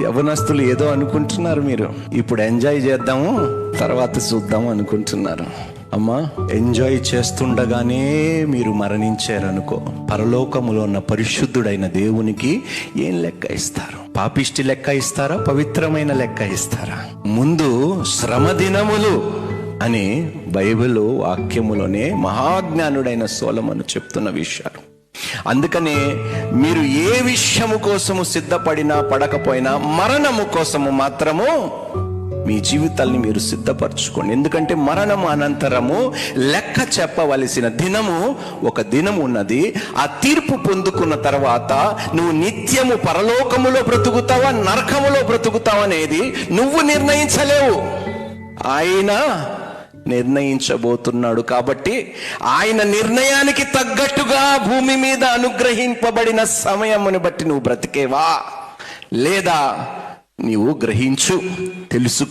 యవనస్తులు ఏదో అనుకుంటున్నారు, మీరు ఇప్పుడు ఎంజాయ్ చేద్దాము తర్వాత చూద్దాము అనుకుంటున్నారు. అమ్మా, ఎంజాయ్ చేస్తుండగానే మీరు మరణించారనుకో, పరలోకములో ఉన్న పరిశుద్ధుడైన దేవునికి ఏం లెక్క ఇస్తారు? పాపిష్టి లెక్క ఇస్తారా, పవిత్రమైన లెక్క ఇస్తారా? ముందు శ్రమ దినములు అని బైబిల్ వాక్యములోనే మహాజ్ఞానుడైన సొలొమోను చెప్తున్న విషయాలు. అందుకనే మీరు ఏ విషయము కోసము సిద్ధపడినా పడకపోయినా మరణము కోసము మాత్రము మీ జీవితాల్ని మీరు సిద్ధపరచుకోండి. ఎందుకంటే మరణము అనంతరము లెక్క చెప్పవలసిన దినము ఒక దినము ఉన్నది. ఆ తీర్పు పొందుకున్న తర్వాత నువ్వు నిత్యము పరలోకములో బ్రతుకుతావా, నరకములో బ్రతుకుతావా అనేది నువ్వు నిర్ణయించలేవు, ఆయన నిర్ణయించబోతున్నాడు. కాబట్టి ఆయన నిర్ణయానికి తగ్గట్టుగా భూమి మీద అనుగ్రహింపబడిన సమయమును బట్టి నువ్వు బ్రతికేవా లేదా నీవు గ్రహించు, తెలుసుకో.